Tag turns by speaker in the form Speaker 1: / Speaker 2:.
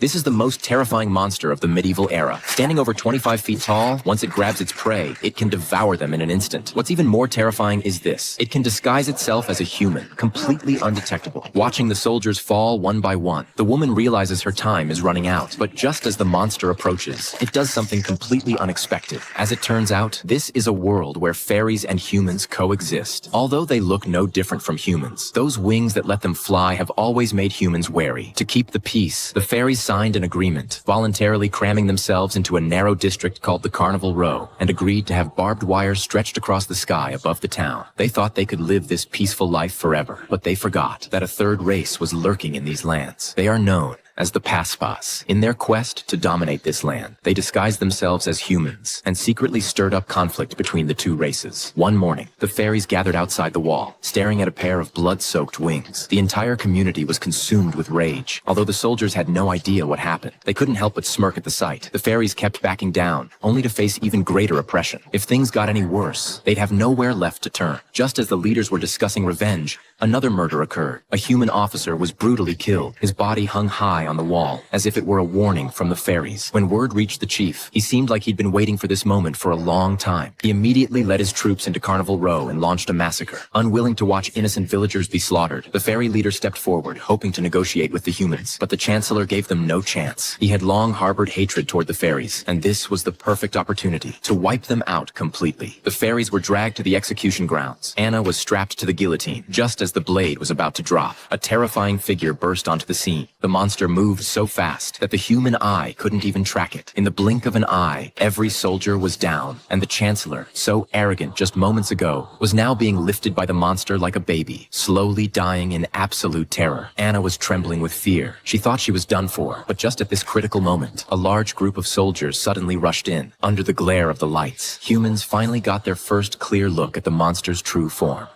Speaker 1: This is the most terrifying monster of the medieval era. Standing over 25 feet tall, once it grabs its prey, it can devour them in an instant. What's even more terrifying is this. It can disguise itself as a human, completely undetectable. Watching the soldiers fall one by one, the woman realizes her time is running out. But just as the monster approaches, it does something completely unexpected. As it turns out, this is a world where fairies and humans coexist. Although they look no different from humans, those wings that let them fly have always made humans wary. To keep the peace, the fairies signed an agreement, voluntarily cramming themselves into a narrow district called the Carnival Row, and agreed to have barbed wire stretched across the sky above the town. They thought they could live this peaceful life forever, but they forgot that a third race was lurking in these lands. They are known as the Paspas. In their quest to dominate this land, they disguised themselves as humans and secretly stirred up conflict between the two races. One morning, the fairies gathered outside the wall, staring at a pair of blood-soaked wings. The entire community was consumed with rage. Although the soldiers had no idea what happened, they couldn't help but smirk at the sight. The fairies kept backing down, only to face even greater oppression. If things got any worse, they'd have nowhere left to turn. Just as the leaders were discussing revenge, another murder occurred. A human officer was brutally killed. His body hung high on the wall, as if it were a warning from the fairies. When word reached the chief, he seemed like he'd been waiting for this moment for a long time. He immediately led his troops into Carnival Row and launched a massacre. Unwilling to watch innocent villagers be slaughtered, the fairy leader stepped forward, hoping to negotiate with the humans. But the chancellor gave them no chance. He had long harbored hatred toward the fairies, and this was the perfect opportunity to wipe them out completely. The fairies were dragged to the execution grounds. Anna was strapped to the guillotine, just as the blade was about to drop. A terrifying figure burst onto the scene. The monster moved so fast that the human eye couldn't even track it. In the blink of an eye, every soldier was down, and the chancellor, so arrogant just moments ago, was now being lifted by the monster like a baby, slowly dying in absolute terror. Anna was trembling with fear. She thought she was done for, but just at this critical moment, a large group of soldiers suddenly rushed in. Under the glare of the lights, humans finally got their first clear look at the monster's true form.